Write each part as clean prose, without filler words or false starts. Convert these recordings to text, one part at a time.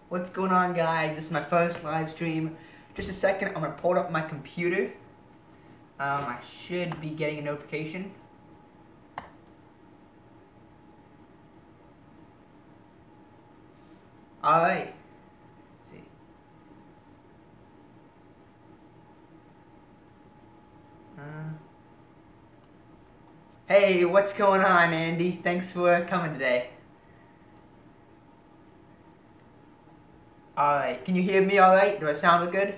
What's going on, guys? This is my first live stream. Just a second, I'm gonna pull up my computer. I should be getting a notification. Alright. See. Hey, what's going on, Andy? Thanks for coming today. Alright, can you hear me alright? Do I sound good?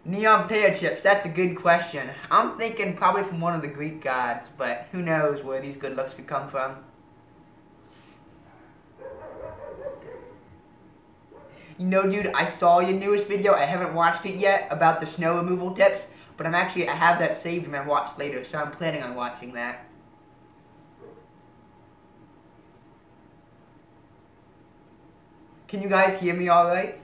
Neon potato chips, that's a good question. I'm thinking probably from one of the Greek gods, but who knows where these good looks could come from. You know, dude, I saw your newest video. I haven't watched it yet about the snow removal tips, but I have that saved in my watch later, so I'm planning on watching that. Can you guys hear me all right?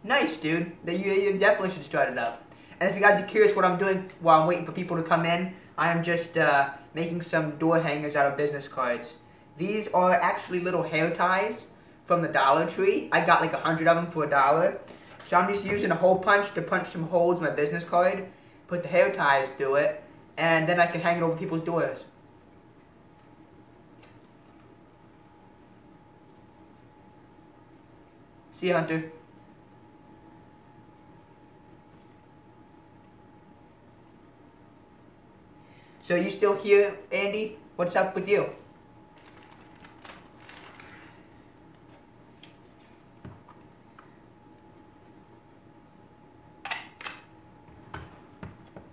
Nice, dude. You definitely should start it up. And if you guys are curious what I'm doing while I'm waiting for people to come in, I am just making some door hangers out of business cards. These are actually little hair ties from the Dollar Tree. I got like 100 of them for $1. So I'm just using a hole punch to punch some holes in my business card, put the hair ties through it, and then I can hang it over people's doors. See you, Hunter. So you still here, Andy? What's up with you?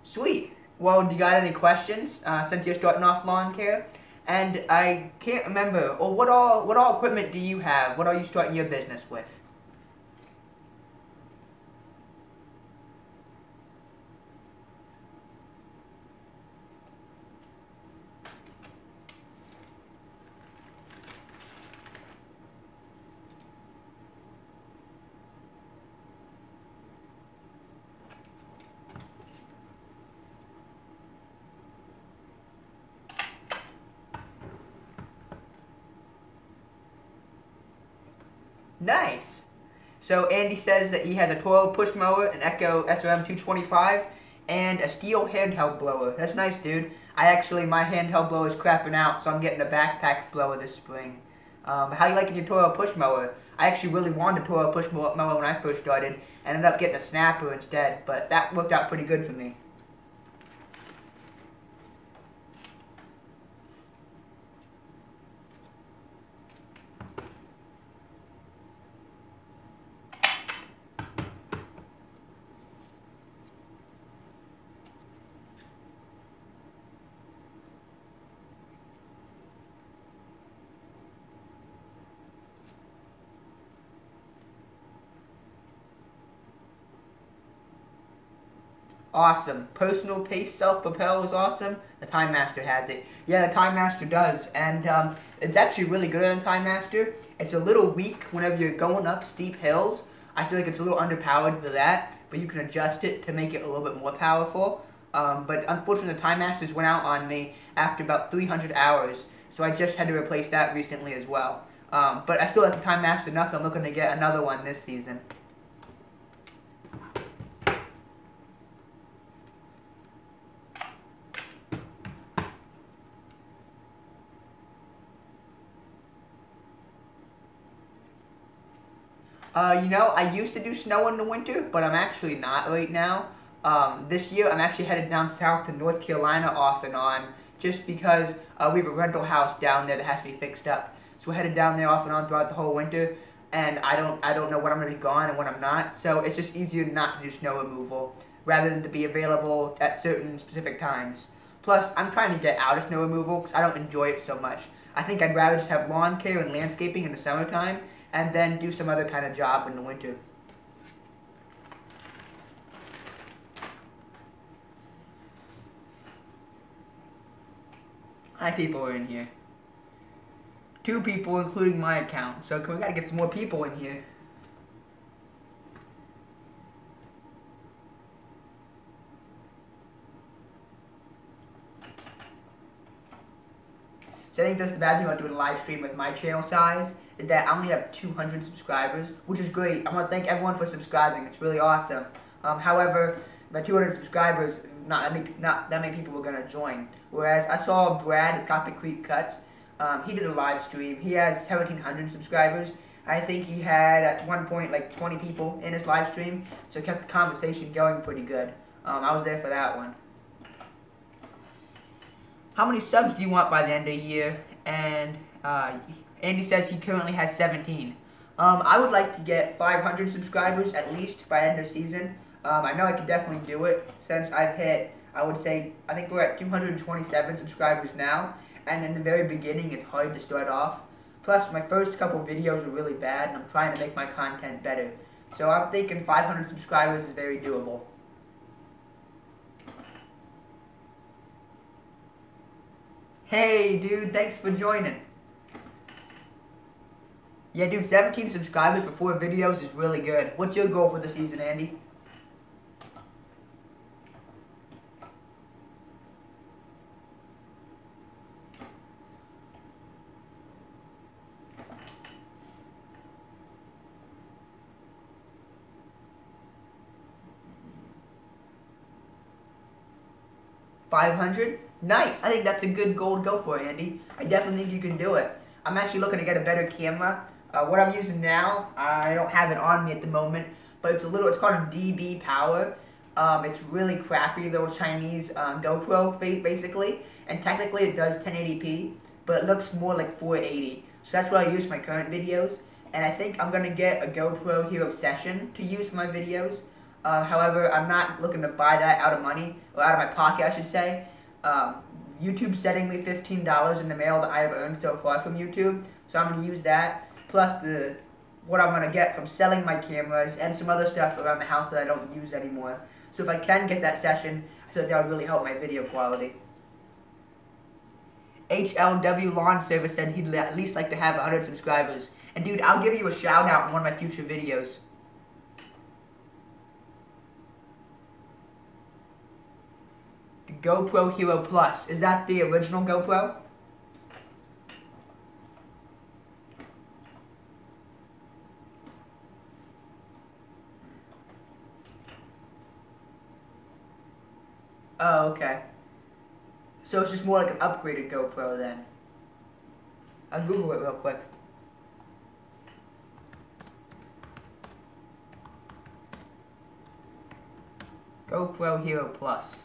Sweet. Well, do you got any questions since you're starting off lawn care? And I can't remember. Well, what all equipment do you have? What are you starting your business with? Nice. So Andy says that he has a Toro push mower, an Echo SRM 225, and a Stihl handheld blower. That's nice, dude. My handheld blower is crapping out, so I'm getting a backpack blower this spring. How you liking your Toro push mower? I actually really wanted a Toro push mower when I first started. Ended up getting a snapper instead, but that worked out pretty good for me. Awesome. Personal pace self-propel is awesome. The Time Master has it. Yeah, the Time Master does. And it's actually really good on the Time Master. It's a little weak whenever you're going up steep hills. I feel like it's a little underpowered for that, but you can adjust it to make it a little bit more powerful. But unfortunately, the Time Masters went out on me after about 300 hours, so I just had to replace that recently as well. But I still like the Time Master enough that I'm looking to get another one this season. I used to do snow in the winter, but I'm actually not right now. This year, I'm actually headed down south to North Carolina off and on, just because we have a rental house down there that has to be fixed up. So we're headed down there off and on throughout the whole winter, and I don't know when I'm going to be gone and when I'm not. So it's just easier not to do snow removal, rather than to be available at certain specific times. Plus, I'm trying to get out of snow removal because I don't enjoy it so much. I think I'd rather just have lawn care and landscaping in the summertime and then do some other kind of job in the winter. Hi, people are in here. 2 people, including my account. So we gotta get some more people in here. So I think that's the bad thing about doing a live stream with my channel size, is that I only have 200 subscribers, which is great. I want to thank everyone for subscribing. It's really awesome. However, my 200 subscribers, not that many people were going to join. Whereas I saw Brad at Copy Creek Cuts. He did a live stream. He has 1,700 subscribers. I think he had at one point like 20 people in his live stream, so it kept the conversation going pretty good. I was there for that one. How many subs do you want by the end of the year? And Andy says he currently has 17. I would like to get 500 subscribers at least by end of season. I know I can definitely do it since I've hit, I would say, I think we're at 227 subscribers now. And in the very beginning, it's hard to start off. Plus, my first couple videos were really bad, and I'm trying to make my content better. So I'm thinking 500 subscribers is very doable. Hey, dude, thanks for joining. Yeah, dude, 17 subscribers for 4 videos is really good. What's your goal for the season, Andy? $500? Nice. I think that's a good goal to go for, Andy. I definitely think you can do it. I'm actually looking to get a better camera. What I'm using now, I don't have it on me at the moment, but it's called a DB Power. It's really crappy little Chinese GoPro basically, and technically it does 1080p, but it looks more like 480. So that's what I use for my current videos, and I think I'm gonna get a GoPro Hero Session to use for my videos. However, I'm not looking to buy that out of money, or out of my pocket, I should say. YouTube's sending me $15 in the mail that I have earned so far from YouTube, so I'm going to use that, plus what I'm going to get from selling my cameras and some other stuff around the house that I don't use anymore. So if I can get that session, I feel like that would really help my video quality. HLW Lawn Service said he'd at least like to have 100 subscribers. And dude, I'll give you a shout out in one of my future videos. GoPro Hero Plus. Is that the original GoPro? Oh, okay. So it's just more like an upgraded GoPro then. I'll Google it real quick. GoPro Hero Plus.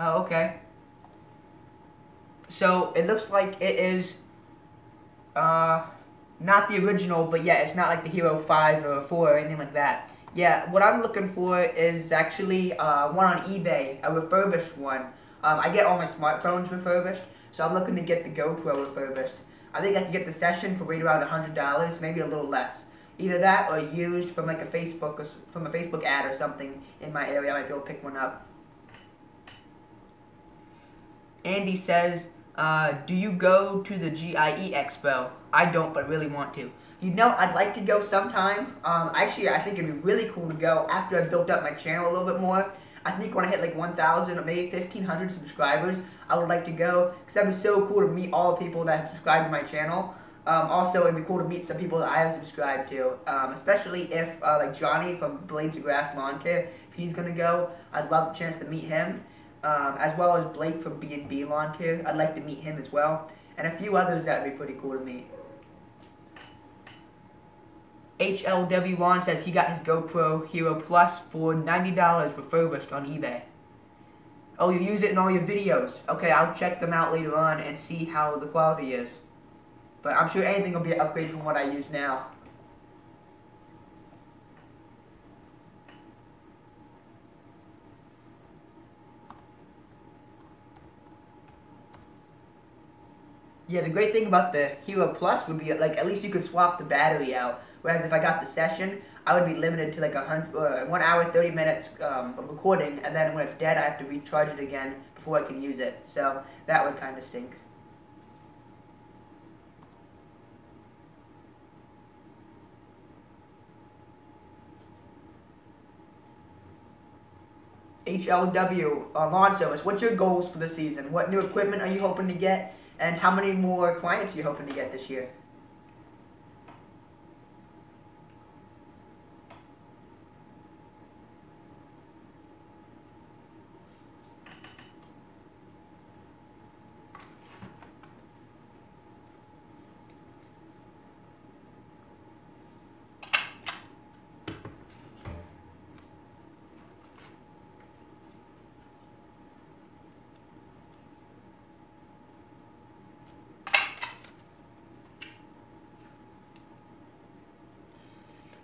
Oh, okay. So it looks like it is not the original, but yeah, it's not like the Hero 5 or 4 or anything like that. Yeah, what I'm looking for is actually one on eBay, a refurbished one. I get all my smartphones refurbished, so I'm looking to get the GoPro refurbished. I think I can get the Session for right around $100, maybe a little less. Either that or used from like a Facebook ad or something in my area. I might be able to pick one up. Andy says, do you go to the GIE Expo? I don't, but really want to. You know, I'd like to go sometime. Actually, I think it'd be really cool to go after I've built up my channel a little bit more. I think when I hit like 1,000 or maybe 1,500 subscribers, I would like to go, because that'd be so cool to meet all the people that have subscribed to my channel. Also, it'd be cool to meet some people that I have subscribed to, especially if like Johnny from Blades of Grass Lawn Care, if he's gonna go, I'd love the chance to meet him. As well as Blake from B&B Lawn Care. I'd like to meet him as well. And a few others that would be pretty cool to meet. HLW Lawn says he got his GoPro Hero Plus for $90 refurbished on eBay. Oh, you use it in all your videos. Okay, I'll check them out later on and see how the quality is. But I'm sure anything will be an upgrade from what I use now. Yeah, the great thing about the Hero Plus would be like at least you could swap the battery out. Whereas if I got the session, I would be limited to like 1 hour 30 minutes of recording, and then when it's dead, I have to recharge it again before I can use it. So that would kind of stink. HLW lawn service. What's your goals for the season? What new equipment are you hoping to get, and how many more clients are you hoping to get this year?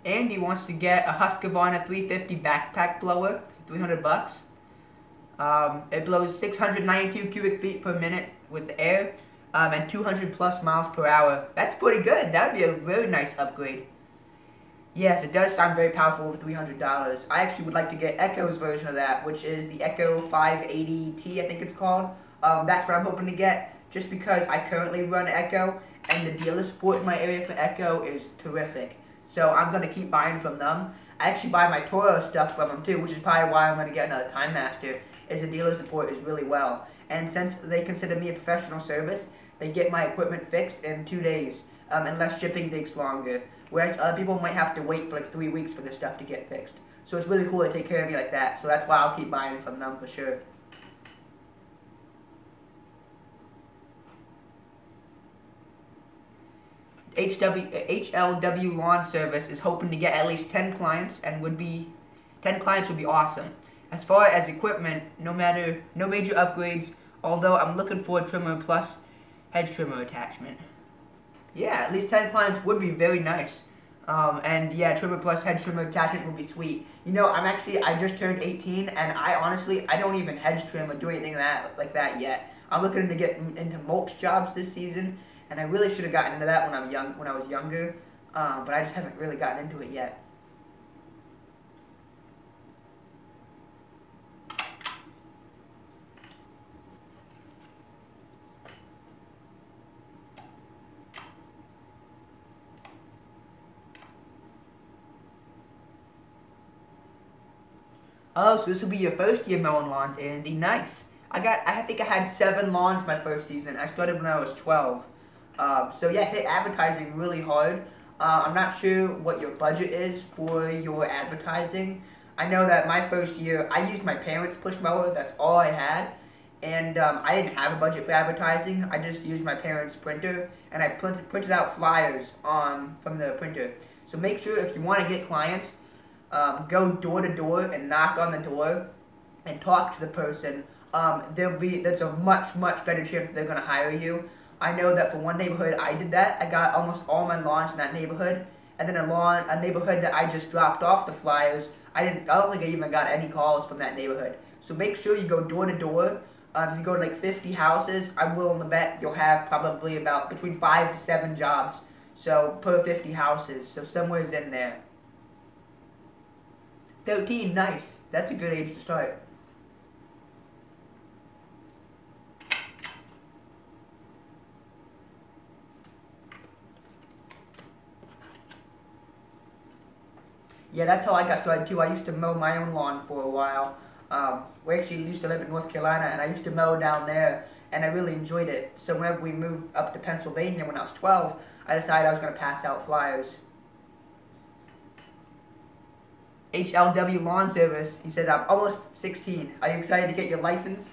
Andy wants to get a Husqvarna 350 backpack blower, 300 bucks. It blows 692 cubic feet per minute with air, and 200 plus miles per hour. That's pretty good. That would be a very nice upgrade. Yes, it does sound very powerful for $300. I actually would like to get Echo's version of that, which is the Echo 580T, I think it's called. That's what I'm hoping to get, just because I currently run Echo, and the dealer support in my area for Echo is terrific. So I'm going to keep buying from them. I actually buy my Toro stuff from them too, which is probably why I'm going to get another Time Master, is the dealer support is really well. And since they consider me a professional service, they get my equipment fixed in 2 days, unless shipping takes longer. Whereas other people might have to wait for like 3 weeks for their stuff to get fixed. So it's really cool to take care of me like that. So that's why I'll keep buying from them for sure. HLW Lawn Service is hoping to get at least 10 clients, and 10 clients would be awesome. As far as equipment, no major upgrades, although I'm looking for a trimmer plus hedge trimmer attachment. Yeah, at least 10 clients would be very nice. And yeah, trimmer plus hedge trimmer attachment would be sweet. You know, I just turned 18, and I don't even hedge trim or do anything like that yet. I'm looking to get into mulch jobs this season, and I really should have gotten into that when I was younger, but I just haven't really gotten into it yet. Oh, so this will be your first year mowing lawns, Andy. Nice. I think I had 7 lawns my first season. I started when I was 12. So yeah, hit advertising really hard. I'm not sure what your budget is for your advertising. I know that my first year, I used my parents' push mower. That's all I had. And I didn't have a budget for advertising. I just used my parents' printer, and I printed out flyers from the printer. So make sure if you want to get clients, go door to door and knock on the door and talk to the person. There's a much better chance that they're gonna hire you. I know that for one neighborhood I did that. I got almost all my lawns in that neighborhood, and then a neighborhood that I just dropped off the flyers. I don't think I even got any calls from that neighborhood. So make sure you go door to door. If you go to like 50 houses, I'm willing to bet you'll have probably about between 5 to 7 jobs. So per 50 houses, so somewhere's in there. 13, nice. That's a good age to start. Yeah, that's how I got started too. I used to mow my own lawn for a while. We actually used to live in North Carolina, and I used to mow down there, and I really enjoyed it. So whenever we moved up to Pennsylvania when I was 12, I decided I was going to pass out flyers. HLW Lawn Service, he said, I'm almost 16. Are you excited to get your license?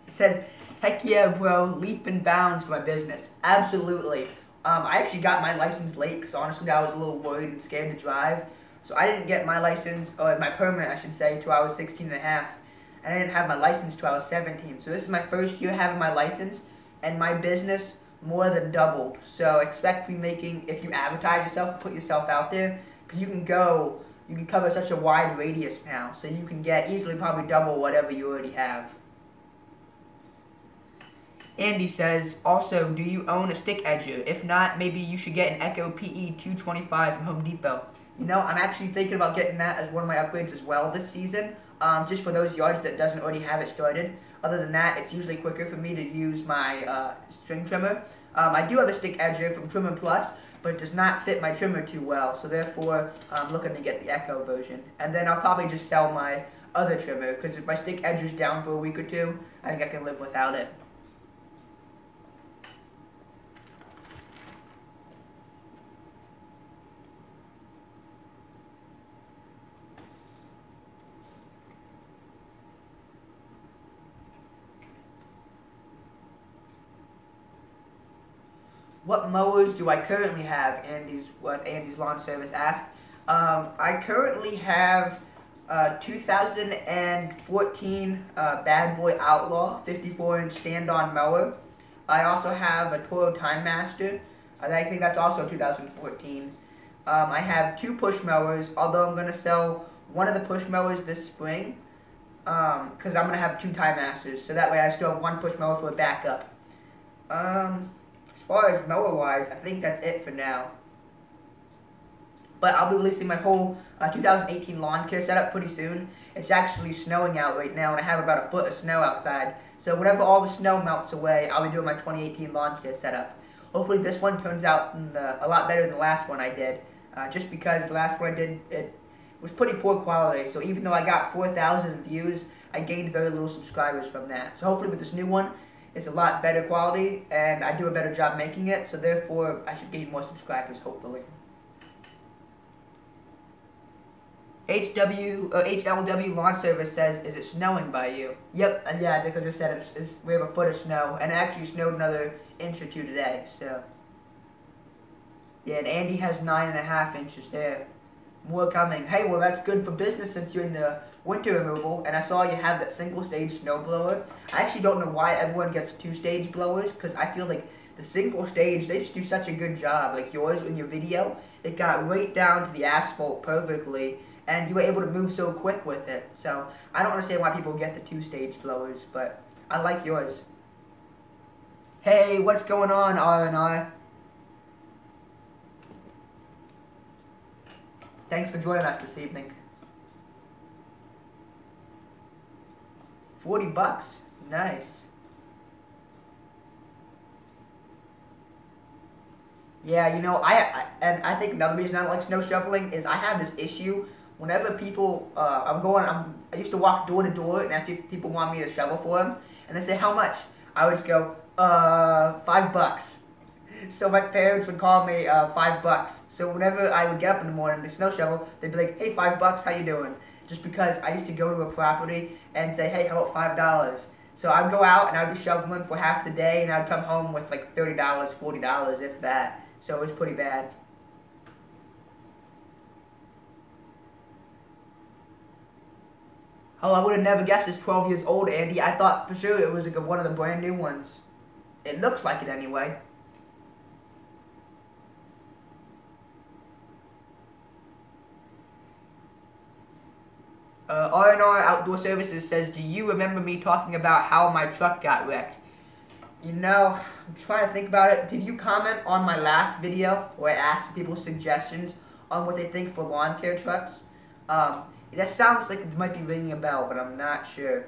Says, heck yeah, bro, leap and bounds for my business. Absolutely. I actually got my license late because honestly I was a little worried and scared to drive. So I didn't get my license, or my permit I should say, till I was 16 and a half. and I didn't have my license till I was 17. So this is my first year having my license, and my business more than doubled. So expect me making, if you advertise yourself, put yourself out there, because you can cover such a wide radius now. So you can get easily probably double whatever you already have. Andy says, also, do you own a stick edger? If not, maybe you should get an Echo PE 225 from Home Depot. You know, I'm actually thinking about getting that as one of my upgrades as well this season, just for those yards that doesn't already have it started. Other than that, it's usually quicker for me to use my string trimmer. I do have a stick edger from Trimmer Plus, but it does not fit my trimmer too well, so therefore I'm looking to get the Echo version. And then I'll probably just sell my other trimmer, because if my stick edger's down for a week or two, I think I can live without it. What mowers do I currently have? Andy's Lawn Service asked. I currently have 2014 Bad Boy Outlaw 54-inch stand-on mower. I also have a Toro Time Master. I think that's also 2014. I have 2 push mowers, although I'm going to sell one of the push mowers this spring, because I'm going to have 2 Time Masters, so that way I still have 1 push mower for a backup. As far as mower-wise, I think that's it for now. But I'll be releasing my whole 2018 lawn care setup pretty soon. It's actually snowing out right now, and I have about a foot of snow outside. So whenever all the snow melts away, I'll be doing my 2018 lawn care setup. Hopefully this one turns out a lot better than the last one I did. Just because the last one I did, it was pretty poor quality. So even though I got 4,000 views, I gained very little subscribers from that. So hopefully with this new one, it's a lot better quality, and I do a better job making it, so therefore I should gain more subscribers, hopefully. HLW Lawn Service says, is it snowing by you? Yep, yeah, Dick just said we have a foot of snow, and it actually snowed another inch or 2 today, so. Yeah, and Andy has 9.5 inches there. More coming. Hey, well that's good for business since you're in the winter removal, and I saw you have that single-stage snow blower. I actually don't know why everyone gets 2-stage blowers, because I feel like the single-stage, they just do such a good job. Like yours in your video, it got right down to the asphalt perfectly, and you were able to move so quick with it. So I don't understand why people get the 2-stage blowers, but I like yours. Hey, what's going on, R&R? Thanks for joining us this evening. 40 bucks. Nice. Yeah, you know, I think another reason I don't like snow shoveling is I have this issue. Whenever people, I used to walk door to door and ask if people want me to shovel for them, and they say, how much? I would just go, $5. So my parents would call me $5. So whenever I would get up in the morning to snow shovel, they'd be like, hey, $5, how you doing? Just because I used to go to a property and say, hey, how about $5? So I'd go out and I'd be shoveling for half the day, and I'd come home with like $30, $40, if that. So it was pretty bad. Oh, I would have never guessed it's 12 years old, Andy. I thought for sure it was like one of the brand new ones. It looks like it anyway. R&R Outdoor Services says, do you remember me talking about how my truck got wrecked? You know, I'm trying to think about it. Did you comment on my last video where I asked people suggestions on what they think for lawn care trucks? That sounds like it might be ringing a bell, but I'm not sure.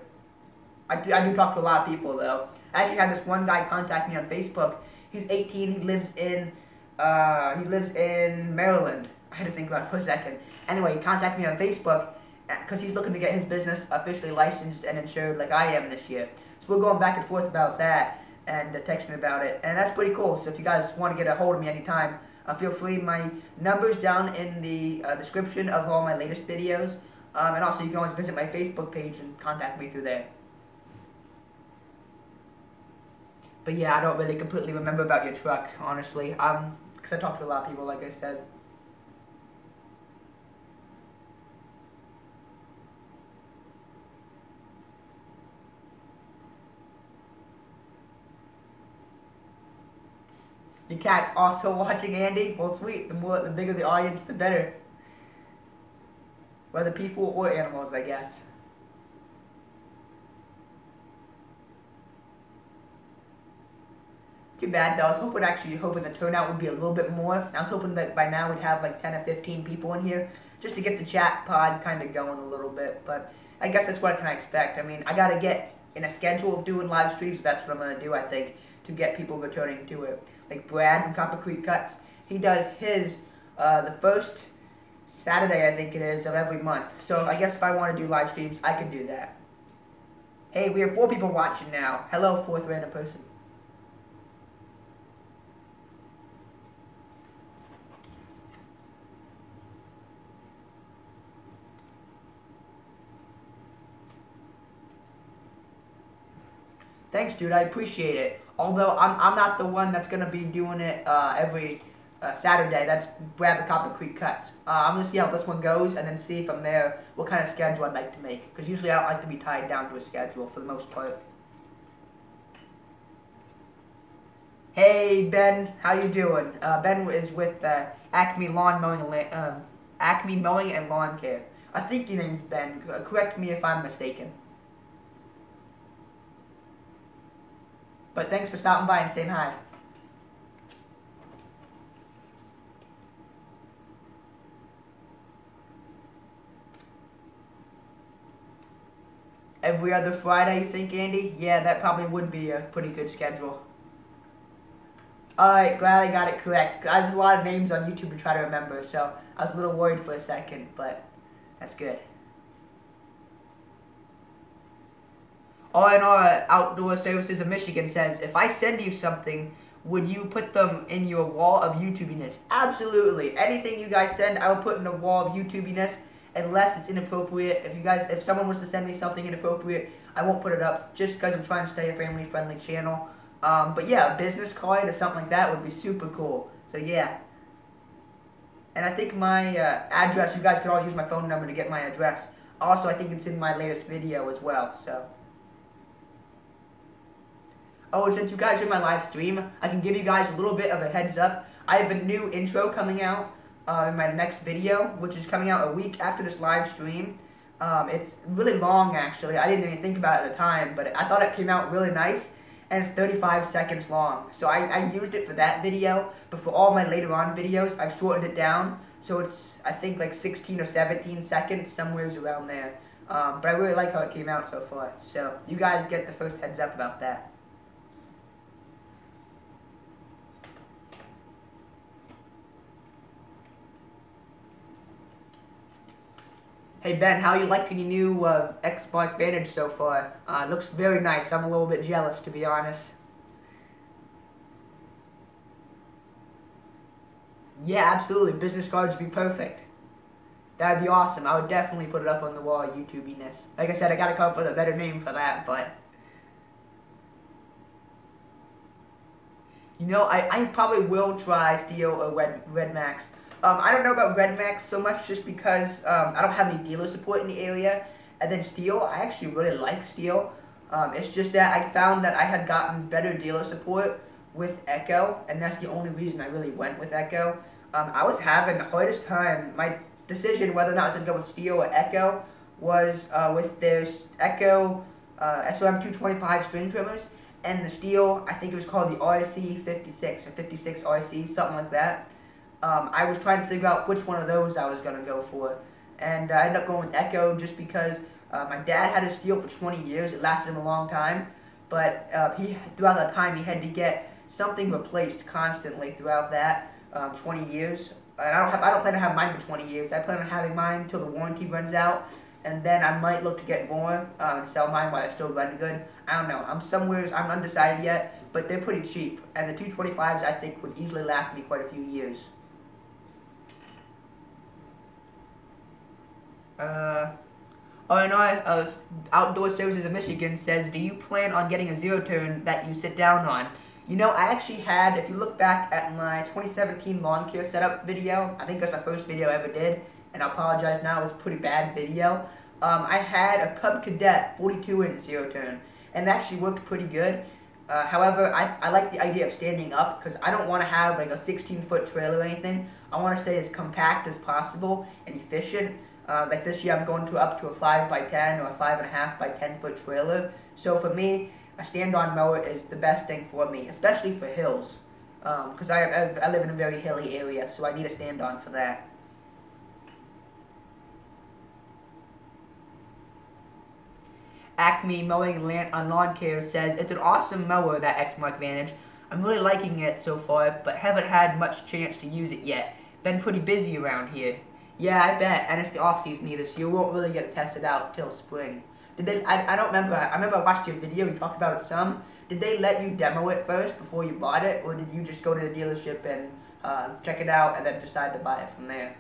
I do talk to a lot of people, though. I actually had this one guy contact me on Facebook. He's 18. He lives in Maryland. I had to think about it for a second. Anyway, he contacted me on Facebook because he's looking to get his business officially licensed and insured like I am this year. So we're going back and forth about that and texting about it, and that's pretty cool. So if you guys want to get a hold of me anytime, feel free. My number's down in the description of all my latest videos, and also you can always visit my Facebook page and contact me through there. But yeah, I don't really completely remember about your truck, honestly, because I talked to a lot of people, like I said. Your cat's also watching, Andy? Well, sweet. The bigger the audience, the better. Whether people or animals, I guess. Too bad though. I was hoping the turnout would be a little bit more. I was hoping that by now we'd have like 10 or 15 people in here just to get the chat pod kind of going a little bit. But I guess that's what can I expect. I mean, I gotta get in a schedule of doing live streams. That's what I'm gonna do, I think, to get people returning to it. Like Brad from Copper Creek Cuts, he does his the first Saturday, I think it is, of every month. So I guess if I want to do live streams, I can do that. Hey, we have 4 people watching now. Hello, 4th random person. Thanks, dude. I appreciate it. Although I'm not the one that's gonna be doing it every Saturday. That's Brad the Copper Creek Cuts. I'm gonna see how this one goes, and then see from there what kind of schedule I'd like to make. Because usually I don't like to be tied down to a schedule for the most part. Hey Ben, how you doing? Ben is with Acme Acme Mowing and Lawn Care. I think your name's Ben. Correct me if I'm mistaken. But thanks for stopping by and saying hi. Every other Friday, you think, Andy? Yeah, that probably would be a pretty good schedule. Alright, glad I got it correct. There's a lot of names on YouTube to try to remember, so I was a little worried for a second, but that's good. R&R Outdoor Services of Michigan says, if I send you something, would you put them in your wall of YouTubiness? Absolutely. Anything you guys send, I will put in a wall of YouTubiness, unless it's inappropriate. If someone was to send me something inappropriate, I won't put it up, just because I'm trying to stay a family-friendly channel. But yeah, a business card or something like that would be super cool. So yeah. And I think my address, you guys can always use my phone number to get my address. Also, I think it's in my latest video as well, so. Oh, and since you guys are in my live stream, I can give you guys a little bit of a heads up. I have a new intro coming out in my next video, which is coming out a week after this live stream. It's really long, actually. I didn't even think about it at the time, but I thought it came out really nice, and it's 35 seconds long. So I used it for that video, but for all my later on videos, I've shortened it down, so it's, I think, like 16 or 17 seconds, somewhere around there. But I really like how it came out so far. So you guys get the first heads up about that. Hey Ben, how you liking your new Xbox Vantage so far? Looks very nice. I'm a little bit jealous, to be honest. Yeah, absolutely. Business cards would be perfect. That'd be awesome. I would definitely put it up on the wall, YouTubiness. Like I said, I gotta come up with a better name for that, but... You know, I probably will try Steel or Red Max. I don't know about Red Max so much just because I don't have any dealer support in the area. And then Steel, I actually really like Steel. It's just that I found that I had gotten better dealer support with Echo, and that's the only reason I really went with Echo. I was having the hardest time. My decision whether or not I was going to go with Steel or Echo was with their Echo SOM 225 string trimmers, and the Steel, I think it was called the RC 56 or 56 RC, something like that. I was trying to figure out which one of those I was going to go for, and I ended up going with Echo just because my dad had a Steel for 20 years. It lasted him a long time, but throughout that time he had to get something replaced constantly throughout that 20 years. And I don't plan to have mine for 20 years. I plan on having mine until the warranty runs out, and then I might look to get more and sell mine while I still run good. I don't know. I'm undecided yet, but they're pretty cheap, and the 225s I think would easily last me quite a few years. Outdoor Services of Michigan says, do you plan on getting a zero turn that you sit down on? You know, I actually had, if you look back at my 2017 lawn care setup video, I think that's my first video I ever did, and I apologize now, it was a pretty bad video. I had a Cub Cadet 42-inch zero turn, and it actually worked pretty good. However, I like the idea of standing up because I don't want to have like a 16-foot trailer or anything. I want to stay as compact as possible and efficient. Like this year, I'm going to up to a 5 by 10 or a 5.5 by 10-foot trailer. So for me, a stand-on mower is the best thing for me, especially for hills. Because I live in a very hilly area, so I need a stand-on for that. Acme Mowing and Lawn Care says, it's an awesome mower, that Exmark Vantage. I'm really liking it so far, but haven't had much chance to use it yet. Been pretty busy around here. Yeah, I bet, and it's the off-season either, so you won't really get it tested out till spring. Did they, I don't remember, I remember I watched your video, you talked about it some. Did they let you demo it first before you bought it, or did you just go to the dealership and check it out and then decide to buy it from there?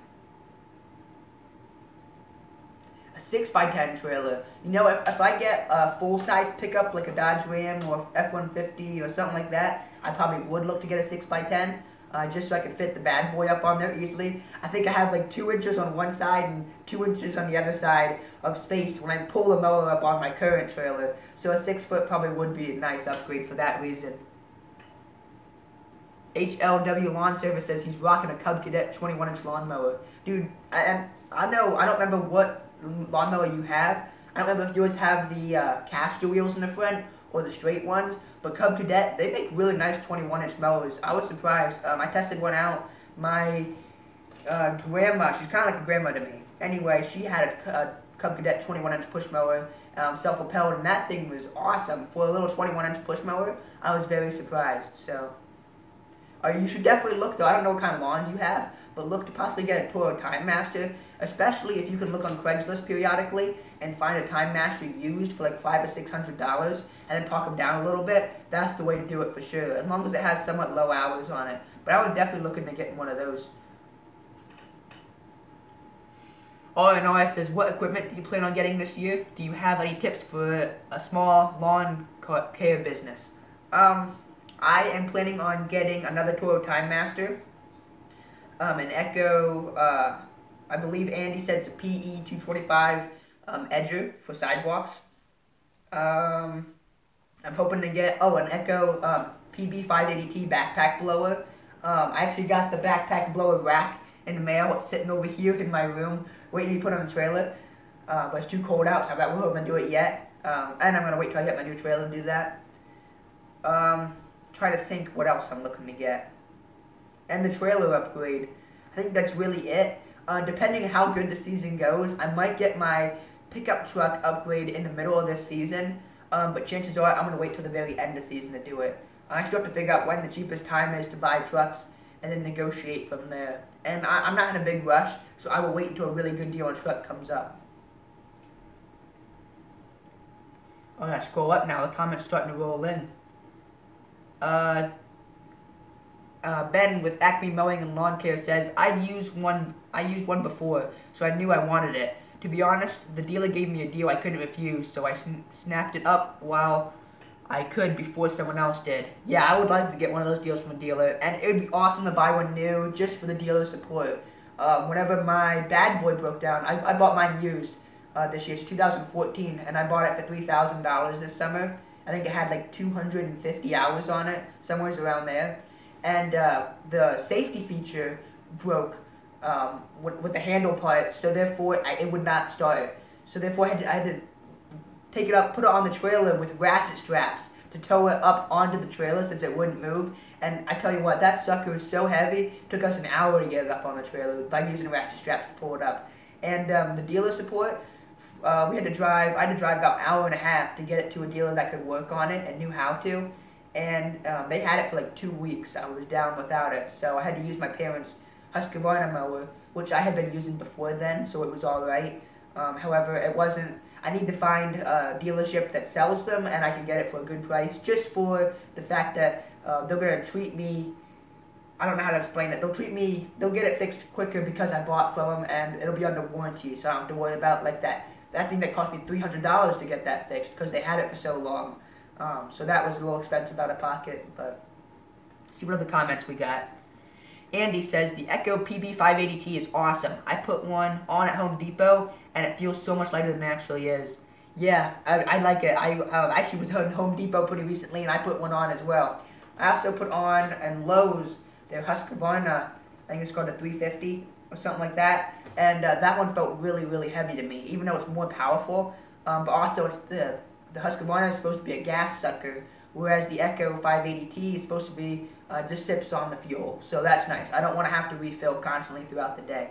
A 6 by 10 trailer. You know, if I get a full-size pickup like a Dodge Ram or F-150 or something like that, I probably would look to get a 6 by 10 just so I could fit the bad boy up on there easily. I think I have like 2 inches on one side and 2 inches on the other side of space when I pull the mower up on my current trailer. So a 6-foot probably would be a nice upgrade for that reason. HLW Lawn Service says he's rocking a Cub Cadet 21-inch lawnmower. Dude, I know, I don't remember what lawnmower you have. I don't remember if yours have the caster wheels in the front or the straight ones, but Cub Cadet, they make really nice 21-inch mowers. I was surprised. I tested one out. My grandma, she's kind of like a grandma to me. Anyway, she had a Cub Cadet 21-inch push mower, self-propelled, and that thing was awesome. For a little 21-inch push mower, I was very surprised. So, you should definitely look, though. I don't know what kind of lawns you have, but look to possibly get a Toro Time Master, especially if you can look on Craigslist periodically and find a Time Master used for like $500 or $600 and then talk them down a little bit. That's the way to do it for sure, as long as it has somewhat low hours on it. But I would definitely look into getting one of those. RNOS says, what equipment do you plan on getting this year? Do you have any tips for a small lawn care business? I am planning on getting another Toro Time Master. An Echo, I believe Andy said it's a PE 225 edger for sidewalks. I'm hoping to get, an Echo PB 580T backpack blower. I actually got the backpack blower rack in the mail. It's sitting over here in my room, waiting to be put on the trailer. But it's too cold out, so I'm not willing to do it yet. And I'm going to wait till I get my new trailer to do that. Try to think what else I'm looking to get. And the trailer upgrade. I think that's really it. Depending on how good the season goes, I might get my pickup truck upgrade in the middle of this season. But chances are I'm going to wait till the very end of the season to do it. I still have to figure out when the cheapest time is to buy trucks and then negotiate from there. And I'm not in a big rush, so I will wait until a really good deal on a truck comes up. I'm going to scroll up now. The comments starting to roll in. Ben with Acme Mowing and Lawn Care says, I used one before, so I knew I wanted it. To be honest, the dealer gave me a deal I couldn't refuse, so I snapped it up while I could before someone else did. Yeah, I would like to get one of those deals from a dealer, and it would be awesome to buy one new just for the dealer support. Whenever my bad boy broke down, I bought mine used this year. It's 2014, and I bought it for $3,000 this summer. I think it had like 250 hours on it, somewhere around there. And the safety feature broke with the handle part, so therefore it would not start. So therefore I had to take it up, put it on the trailer with ratchet straps to tow it up onto the trailer since it wouldn't move. And I tell you what, that sucker was so heavy, it took us an hour to get it up on the trailer by using ratchet straps to pull it up. And the dealer support, I had to drive about an hour and a half to get it to a dealer that could work on it and knew how to. And they had it for like 2 weeks. I was down without it, so I had to use my parents' Husqvarna mower, which I had been using before then, so it was alright. However, it wasn't. I need to find a dealership that sells them, and I can get it for a good price, just for the fact that they're going to treat me, I don't know how to explain it, they'll get it fixed quicker because I bought from them, and it'll be under warranty, so I don't have to worry about like that thing that cost me $300 to get that fixed, because they had it for so long. So that was a little expensive out of pocket, but see what other comments we got. Andy says, the Echo PB 580T is awesome. I put one on at Home Depot, and it feels so much lighter than it actually is. Yeah, I like it. I actually was at Home Depot pretty recently, and I put one on as well. I also put on in Lowe's their Husqvarna. I think it's called a 350 or something like that, and that one felt really really heavy to me, even though it's more powerful. But also it's the Husqvarna is supposed to be a gas sucker, whereas the Echo 580T is supposed to be just sips on the fuel. So that's nice. I don't want to have to refill constantly throughout the day.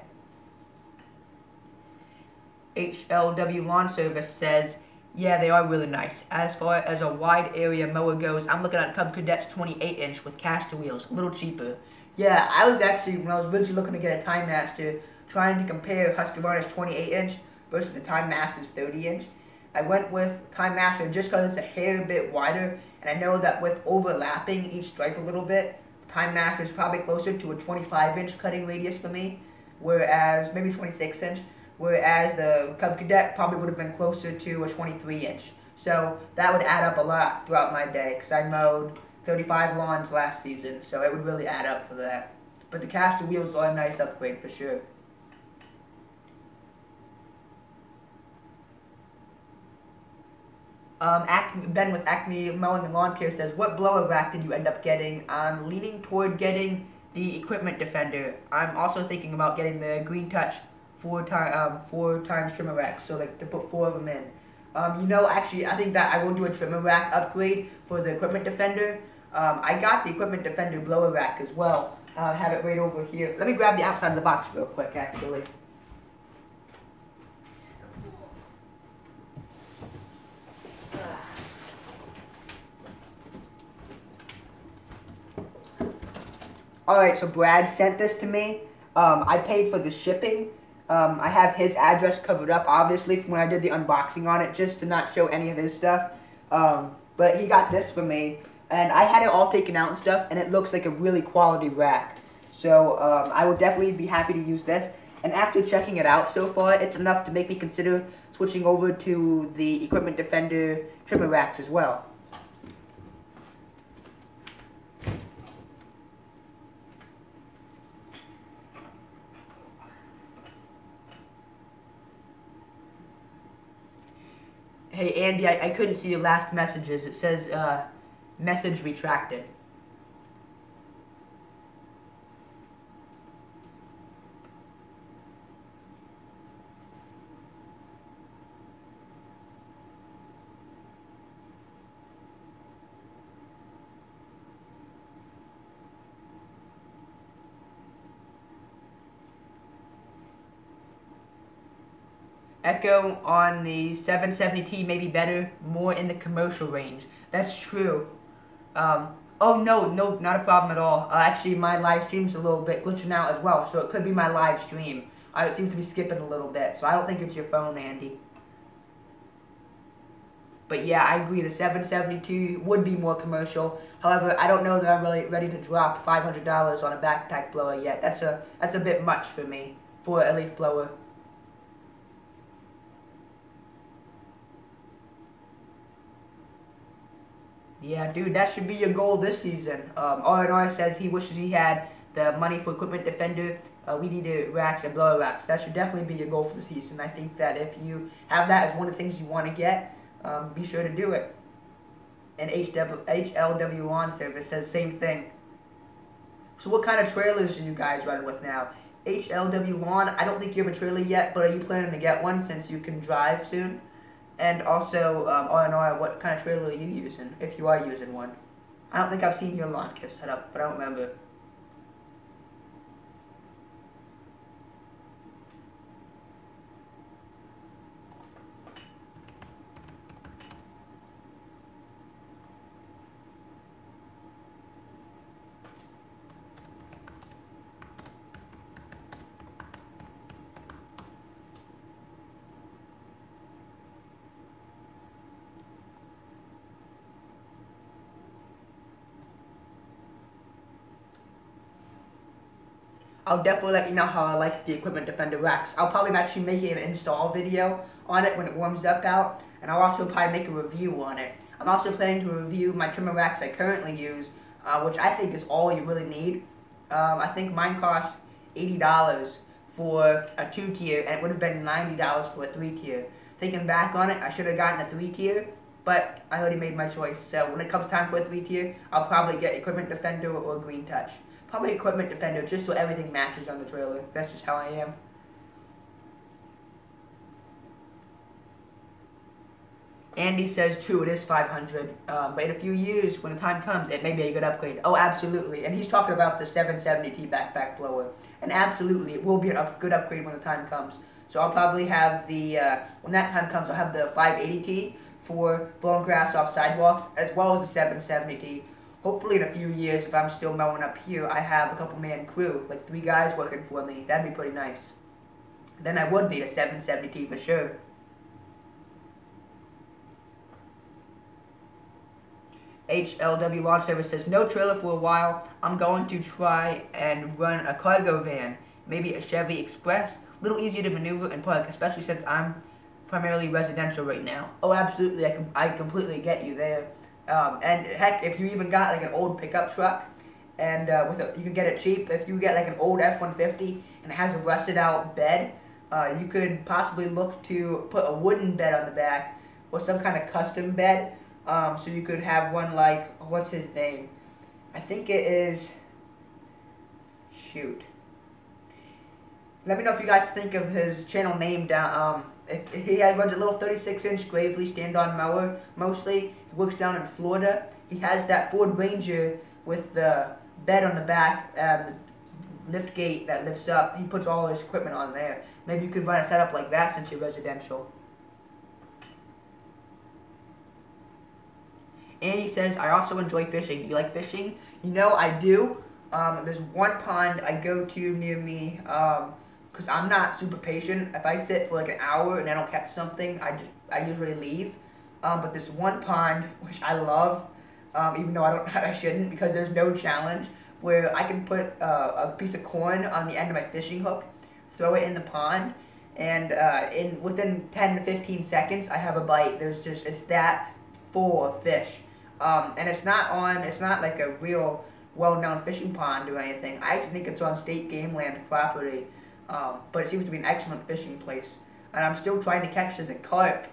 HLW Lawn Service says, yeah, they are really nice. As far as a wide area mower goes, I'm looking at Cub Cadet's 28 inch with caster wheels, a little cheaper. Yeah, I was actually, when I was originally looking to get a Time Master, trying to compare Husqvarna's 28 inch versus the Time Master's 30 inch. I went with Time Master just because it's a hair bit wider, and I know that with overlapping each stripe a little bit, Time Master is probably closer to a 25 inch cutting radius for me, whereas maybe 26 inch, whereas the Cub Cadet probably would have been closer to a 23 inch. So that would add up a lot throughout my day, because I mowed 35 lawns last season, so it would really add up for that. But the caster wheels are a nice upgrade for sure. Ben with Acme Mowing and Lawn Care says, what blower rack did you end up getting? I'm leaning toward getting the Equipment Defender. I'm also thinking about getting the Green Touch four times trimmer rack, so like to put four of them in. Actually, I think that I will do a trimmer rack upgrade for the Equipment Defender. I got the Equipment Defender blower rack as well. I have it right over here. Let me grab the outside of the box real quick, actually. Alright, so Brad sent this to me. I paid for the shipping. I have his address covered up, obviously, from when I did the unboxing on it, just to not show any of his stuff. But he got this for me, and I had it all taken out and stuff, and it looks like a really quality rack. So I would definitely be happy to use this. And after checking it out so far, it's enough to make me consider switching over to the Equipment Defender trimmer racks as well. Hey Andy, I couldn't see your last messages. It says message retracted. Echo on the 770T may be better, more in the commercial range. That's true. Oh no, not a problem at all. Actually, my live stream's a little bit glitching out as well, so it could be my live stream. It seems to be skipping a little bit, so I don't think it's your phone, Andy. But yeah, I agree, the 772 would be more commercial. However, I don't know that I'm really ready to drop $500 on a backpack blower yet. That's a bit much for me, for a leaf blower. Yeah, dude, that should be your goal this season. R&R says he wishes he had the money for Equipment Defender. We need racks and blower racks. That should definitely be your goal for the season. I think that if you have that as one of the things you want to get, be sure to do it. And HLW Lawn Service says same thing. So what kind of trailers are you guys running with now? HLW Lawn, I don't think you have a trailer yet, but are you planning to get one since you can drive soon? And also, R&R, what kind of trailer are you using, if you are using one? I don't think I've seen your lawn care set up, but I don't remember. I'll definitely let you know how I like the Equipment Defender racks. I'll probably actually make an install video on it when it warms up out, and I'll also probably make a review on it. I'm also planning to review my trimmer racks I currently use, which I think is all you really need. I think mine cost $80 for a 2-tier, and it would have been $90 for a 3-tier. Thinking back on it, I should have gotten a 3-tier, but I already made my choice. So when it comes time for a 3-tier, I'll probably get Equipment Defender or Green Touch. Probably Equipment Defender, just so everything matches on the trailer. That's just how I am. Andy says, true, it is 500, but in a few years, when the time comes, it may be a good upgrade. Oh, absolutely. And he's talking about the 770T backpack blower. And absolutely, it will be a good upgrade when the time comes. So I'll probably have the, when that time comes, I'll have the 580T for blowing grass off sidewalks, as well as the 770T. Hopefully in a few years, if I'm still mowing up here, I have a couple-man crew, like 3 guys working for me. That'd be pretty nice. Then I would need a 770T for sure. HLW Lawn Service says, no trailer for a while. I'm going to try and run a cargo van, maybe a Chevy Express. A little easier to maneuver and park, especially since I'm primarily residential right now. Oh, absolutely, I completely get you there. And heck, if you even got like an old pickup truck, and you can get it cheap. If you get like an old F-150 and it has a rusted out bed, you could possibly look to put a wooden bed on the back or some kind of custom bed. So you could have one like, what's his name? I think it is, shoot. Let me know if you guys think of his channel name down. He runs a little 36-inch Gravely stand-on mower, mostly. He works down in Florida. He has that Ford Ranger with the bed on the back and the lift gate that lifts up. He puts all his equipment on there. Maybe you could run a setup like that since you're residential. And he says, I also enjoy fishing. Do you like fishing? You know, I do. There's one pond I go to near me, because I'm not super patient. If I sit for like an hour and I don't catch something, I usually leave. But this one pond, which I love, even though I shouldn't, because there's no challenge, where I can put a piece of corn on the end of my fishing hook, throw it in the pond, and within 10 to 15 seconds, I have a bite. It's that full of fish. And it's not like a real well-known fishing pond or anything. I actually think it's on state game land property, but it seems to be an excellent fishing place. And I'm still trying to catch this carp,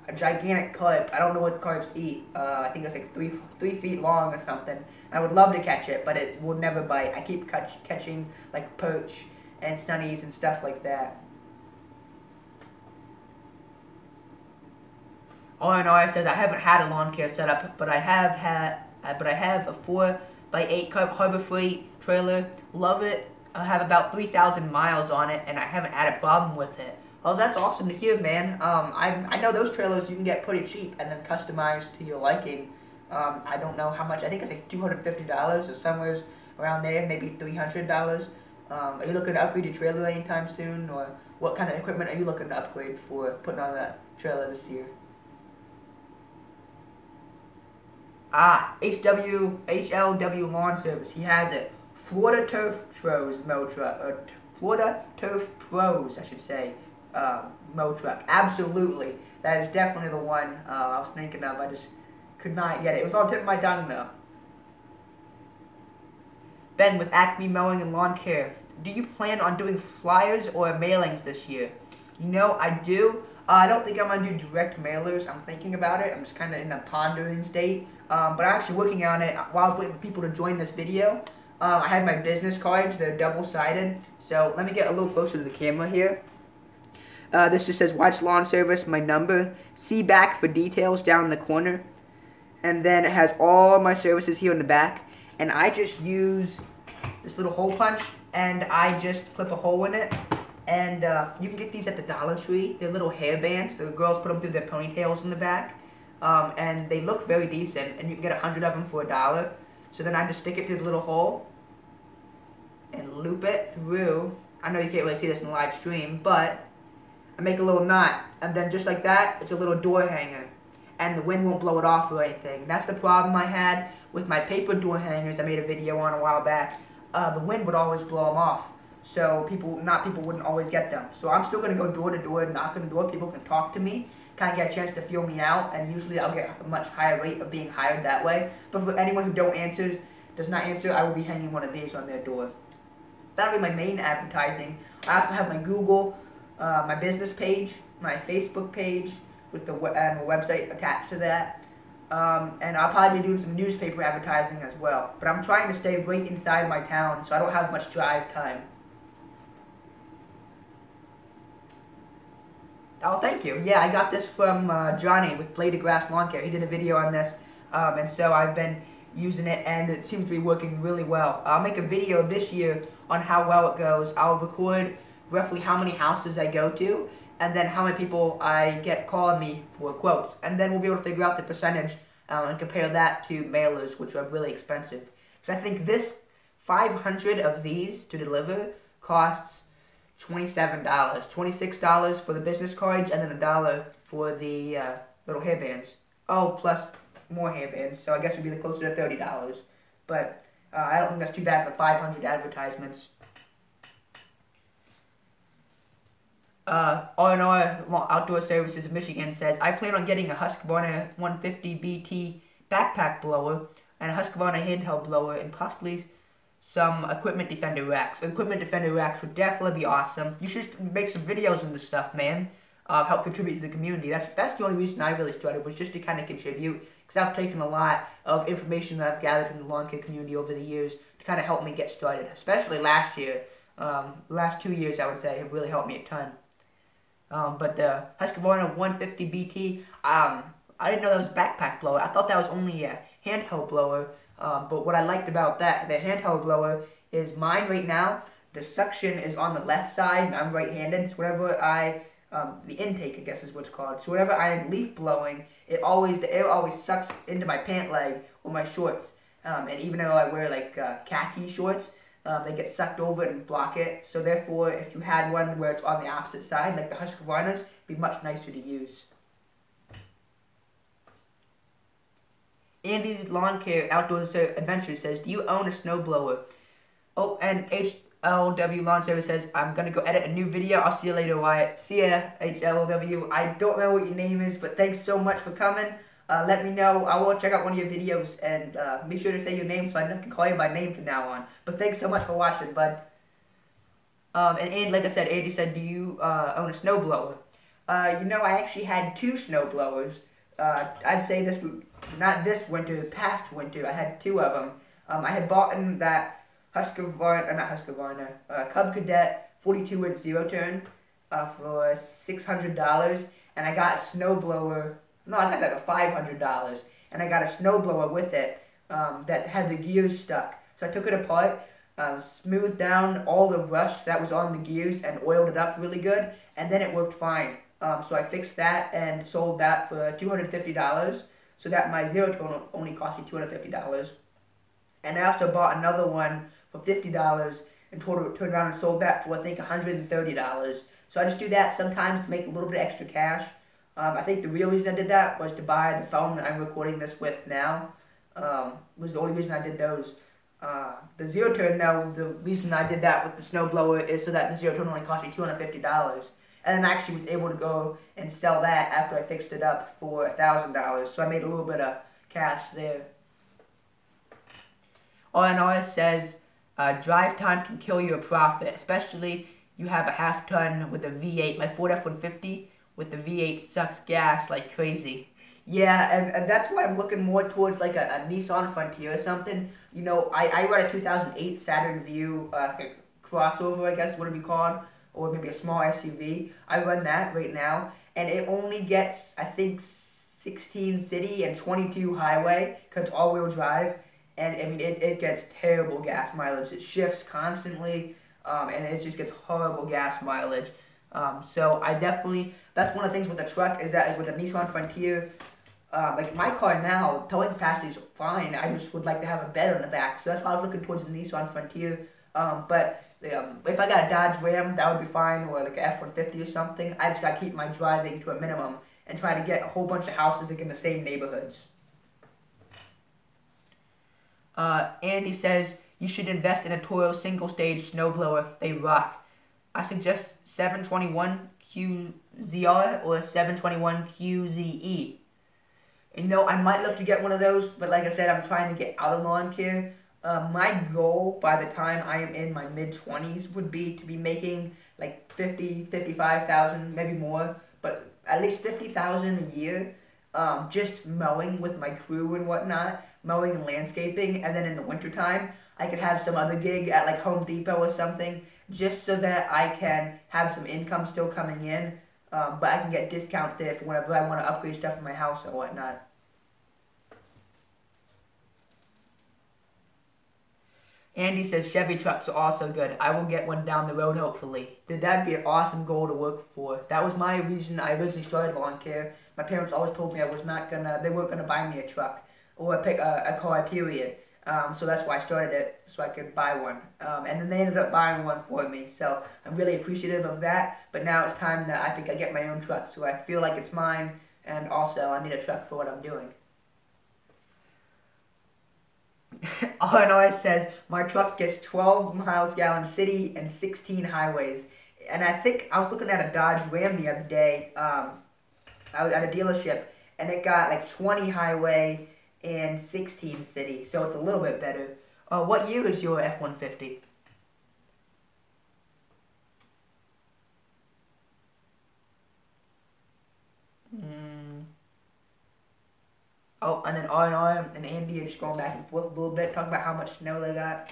a gigantic carp. I don't know what carps eat. I think it's like 3 feet long or something. I would love to catch it, but it will never bite. I keep catching like perch and sunnies and stuff like that. ONR says, I haven't had a lawn care setup, but I have a 4x8 Harbor Freight trailer. Love it. I have about 3,000 miles on it, and I haven't had a problem with it. Oh, that's awesome to hear, man. I know those trailers you can get pretty cheap and then customized to your liking. I don't know how much. I think it's like $250 or somewhere around there, maybe $300. Are you looking to upgrade your trailer anytime soon, or what kind of equipment are you looking to upgrade for putting on that trailer this year? HLW Lawn Service. He has it. Florida Turf Pros mow truck, or Florida Turf Pros, I should say, mow truck. Absolutely, that is definitely the one I was thinking of. I just could not get it. It was on the tip of my tongue though. Ben with Acme Mowing and Lawn Care. Do you plan on doing flyers or mailings this year? You know, I do. I don't think I'm going to do direct mailers. I'm thinking about it. I'm just kind of in a pondering state. But I'm actually working on it while I was waiting for people to join this video. I had my business cards. They're double-sided. So let me get a little closer to the camera here. This just says, watch lawn service, my number. See back for details down in the corner. And then it has all my services here in the back. And I just use this little hole punch. And I just clip a hole in it. And you can get these at the Dollar Tree. They're little hair bands. The girls put them through their ponytails in the back. And they look very decent. And you can get 100 of them for $1. So then I just stick it through the little hole. And loop it through. I know you can't really see this in the live stream. But I make a little knot. And then just like that, it's a little door hanger. And the wind won't blow it off or anything. That's the problem I had with my paper door hangers I made a video on a while back. The wind would always blow them off. So people wouldn't always get them. So I'm still going to go door to door, knock on the door. People can talk to me, kind of get a chance to feel me out, and usually I'll get a much higher rate of being hired that way. But for anyone who does not answer, I will be hanging one of these on their door. That'll be my main advertising. I also have my Google my business page, my Facebook page with the website attached to that. And I'll probably be doing some newspaper advertising as well. But I'm trying to stay right inside my town, so I don't have much drive time. Oh, thank you. Yeah, I got this from Johnny with Blade Grass Lawn Care. He did a video on this, and so I've been using it, and it seems to be working really well. I'll make a video this year on how well it goes. I'll record roughly how many houses I go to, and then how many people I get calling me for quotes. And then we'll be able to figure out the percentage and compare that to mailers, which are really expensive. Because I think this 500 of these to deliver costs $27, $26 for the business cards, and then $1 for the little hairbands. Oh, plus more hairbands, so I guess it would be closer to $30. But I don't think that's too bad for 500 advertisements. R&R Outdoor Services of Michigan says, I plan on getting a Husqvarna 150 BT backpack blower and a Husqvarna handheld blower and possibly some Equipment Defender racks. Equipment Defender racks would definitely be awesome. You should make some videos on this stuff, man. Help contribute to the community. That's the only reason I really started, was just to kind of contribute. Because I've taken a lot of information that I've gathered from the lawn care community over the years to kind of help me get started. Especially last year. Last 2 years, I would say, have really helped me a ton. But the Husqvarna 150 BT, I didn't know that was a backpack blower. I thought that was only a handheld blower. But what I liked about that, the handheld blower, is mine right now, the suction is on the left side, and I'm right-handed, so whenever the intake, I guess is what's called, so whenever I am leaf blowing, the air always sucks into my pant leg or my shorts, and even though I wear, like, khaki shorts, they get sucked over and block it, so therefore, if you had one where it's on the opposite side, like the Husqvarnas, it'd be much nicer to use. Andy's Lawn Care Outdoor Adventure says, do you own a snowblower? Oh, and HLW Lawn Service says, I'm going to go edit a new video. I'll see you later, Wyatt. See ya, HLW. I don't know what your name is, but thanks so much for coming. Let me know. I will check out one of your videos, and make sure to say your name so I can call you by name from now on. But thanks so much for watching, bud. And like I said, Andy said, do you own a snowblower? You know, I actually had 2 snowblowers. I'd say not this winter, the past winter, I had 2 of them. I had bought in that Cub Cadet 42-inch zero-turn for $600, and I got a snowblower, no, I got that for $500, and I got a snowblower with it that had the gears stuck. So I took it apart, smoothed down all the rust that was on the gears, and oiled it up really good, and then it worked fine. So I fixed that and sold that for $250, so that my zero-turn only cost me $250. And I also bought another one for $50 and turned around and sold that for, I think, $130. So I just do that sometimes to make a little bit of extra cash. I think the real reason I did that was to buy the phone that I'm recording this with now. Was the only reason I did those. The zero-turn, though, the reason I did that with the snowblower is so that the zero-turn only cost me $250. And then I actually was able to go and sell that after I fixed it up for $1,000. So I made a little bit of cash there. R&R says, drive time can kill your profit, especially you have a half-ton with a V8. My Ford F-150 with the V8 sucks gas like crazy. Yeah, and that's why I'm looking more towards like a Nissan Frontier or something. You know, I run a 2008 Saturn Vue crossover, I guess, what it be called, or maybe a small SUV. I run that right now, and it only gets, I think, 16 city and 22 highway, because it's all-wheel drive, and I mean, it gets terrible gas mileage. It shifts constantly, and it just gets horrible gas mileage. So I definitely, that's one of the things with the truck, is that with a Nissan Frontier, like my car now, towing capacity is fine. I just would like to have a bed on the back, so that's why I was looking towards the Nissan Frontier. But if I got a Dodge Ram, that would be fine, or like an F-150 or something. I just gotta keep my driving to a minimum and try to get a whole bunch of houses like in the same neighborhoods. Andy says you should invest in a Toro single-stage snowblower. They rock. I suggest 721 QZR or 721 QZE. You know, I might look to get one of those, but like I said, I'm trying to get out of lawn care. My goal by the time I am in my mid-20s would be to be making like 50, 55,000, maybe more, but at least 50,000 a year, just mowing with my crew and whatnot, mowing and landscaping, and then in the wintertime, I could have some other gig at like Home Depot or something, just so that I can have some income still coming in, but I can get discounts there for whenever I want to upgrade stuff in my house or whatnot. Andy says Chevy trucks are also good. I will get one down the road hopefully. Dude, that'd be an awesome goal to work for. That was my reason I originally started lawn care. My parents always told me they weren't gonna buy me a truck or a car, period. So that's why I started it, so I could buy one. And then they ended up buying one for me. So I'm really appreciative of that. But now it's time that I think I get my own truck, so I feel like it's mine. And also, I need a truck for what I'm doing. Illinois says my truck gets 12 miles gallon city and 16 highways. And I think I was looking at a Dodge Ram the other day. I was at a dealership, and it got like 20 highway and 16 city, so it's a little bit better. What year is your F-150? Mm. Oh, and then Illinois and Andy are just going back and forth a little bit, talking about how much snow they got.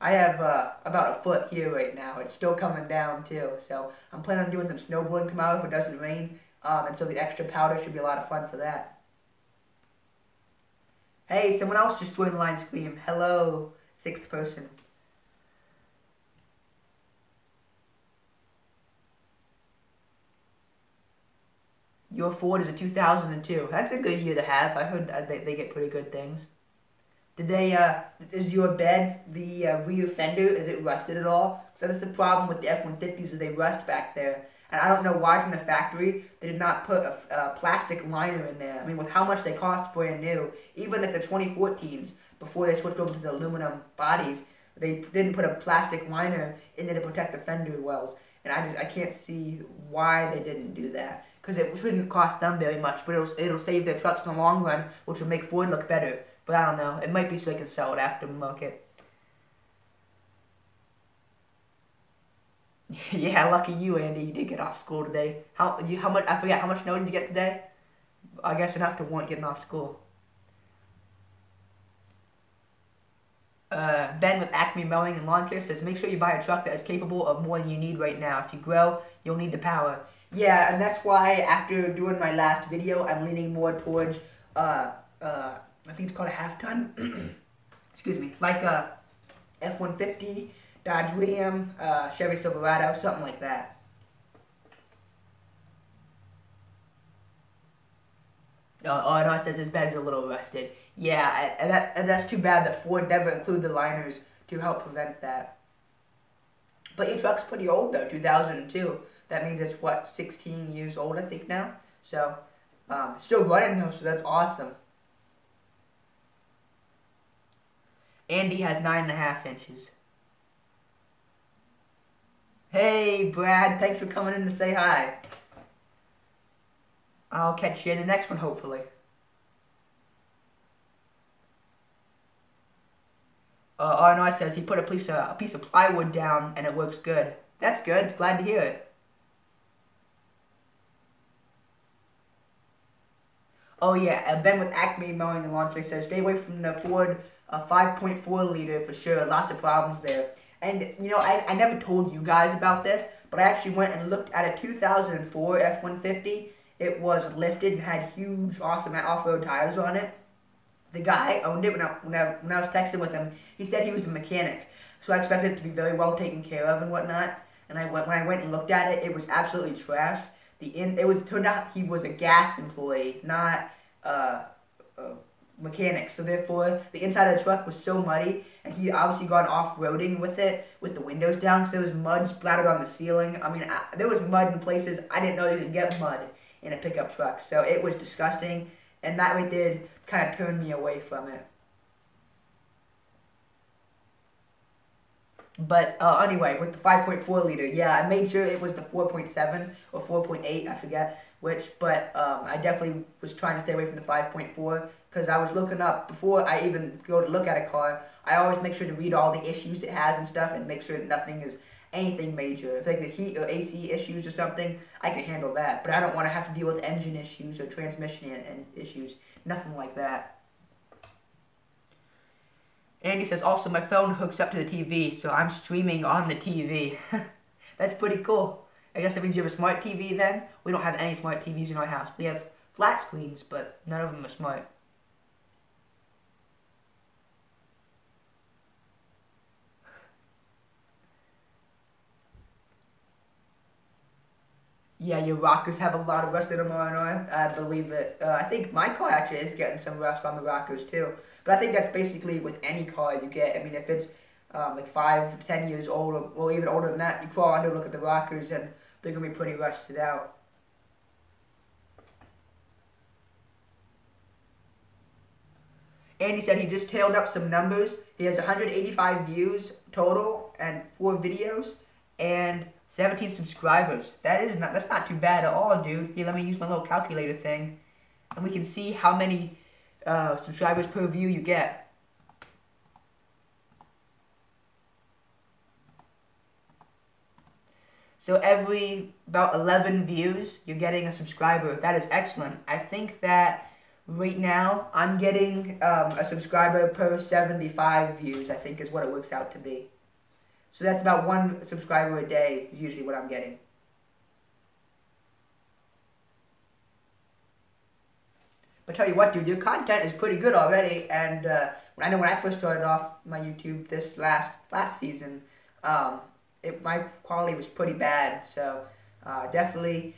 I have about a foot here right now. It's still coming down too, so I'm planning on doing some snowboarding tomorrow if it doesn't rain. And so the extra powder should be a lot of fun for that. Hey, someone else just joined the line scream. Hello, sixth person. Your Ford is a 2002. That's a good year to have. I heard they get pretty good things. Did they, is your bed, the rear fender, is it rusted at all? So that's the problem with the F-150s is they rust back there. And I don't know why from the factory they did not put a plastic liner in there. I mean, with how much they cost brand new, even at the 2014s, before they switched over to the aluminum bodies, they didn't put a plastic liner in there to protect the fender wells. And I can't see why they didn't do that. Because it shouldn't cost them very much, but it'll save their trucks in the long run, which will make Ford look better. But I don't know. It might be so they can sell it after the market. Yeah, lucky you, Andy. You did get off school today. How much? I forget how much snow did you get today? I guess enough to warrant getting off school. Ben with Acme Mowing and Lawn Care says, make sure you buy a truck that is capable of more than you need right now. If you grow, you'll need the power. Yeah, and that's why after doing my last video, I'm leaning more towards, I think it's called a half ton. Excuse me, like a F-150, Dodge Ram, Chevy Silverado, something like that. Oh, no, it says his bed is a little rusted. Yeah, and that's too bad that Ford never included the liners to help prevent that. But your truck's pretty old though, 2002. That means it's what, 16 years old I think now. So, still running though, so that's awesome. Andy has 9.5 inches. Hey Brad, thanks for coming in to say hi. I'll catch you in the next one hopefully. Arnoy says he put a piece of plywood down and it works good. That's good. Glad to hear it. Oh yeah, Ben with Acme Mowing and Lawn Care says stay away from the Ford 5.4 liter for sure. Lots of problems there. And you know, I never told you guys about this, but I actually went and looked at a 2004 F-150. It was lifted and had huge, awesome off-road tires on it. The guy owned it when I was texting with him. He said he was a mechanic, so I expected it to be very well taken care of and whatnot. And when I went and looked at it, it was absolutely trashed. It turned out he was a gas employee, not a mechanic. So therefore, the inside of the truck was so muddy, and he obviously gone off-roading with it with the windows down, because there was mud splattered on the ceiling. I mean, there was mud in places I didn't know you could get mud in a pickup truck. So it was disgusting, and that right there kind of turned me away from it. But anyway, with the 5.4 liter, yeah, I made sure it was the 4.7 or 4.8, I forget which, but I definitely was trying to stay away from the 5.4 because I was looking up before I even go to look at a car. I always make sure to read all the issues it has and stuff and make sure that nothing is anything major. If like the heat or AC issues or something, I can handle that. But I don't want to have to deal with engine issues or transmission and issues, nothing like that. Andy says, also my phone hooks up to the TV, so I'm streaming on the TV. That's pretty cool. I guess that means you have a smart TV then? We don't have any smart TVs in our house. We have flat screens, but none of them are smart. Yeah, your rockers have a lot of rust in them on. I believe it. I think my car actually is getting some rust on the rockers too. But I think that's basically with any car you get. I mean, if it's like 5 to 10 years old or even older than that, you crawl under, look at the rockers, and they're gonna be pretty rusted out. Andy said he just tailed up some numbers. He has 185 views total and 4 videos and 17 subscribers. That's not too bad at all, dude. Here, let me use my little calculator thing, and we can see how many subscribers per view you get. So every about 11 views, you're getting a subscriber. That is excellent. I think that right now I'm getting a subscriber per 75 views, I think is what it works out to be. So that's about 1 subscriber a day is usually what I'm getting. But tell you what, dude, your content is pretty good already. And I know when I first started off my YouTube this last season, my quality was pretty bad. So definitely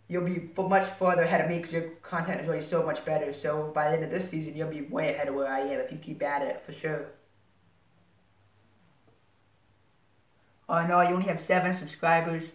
you'll be much farther ahead of me because your content is already so much better. So by the end of this season, you'll be way ahead of where I am if you keep at it, for sure. Oh no, you only have 7 subscribers.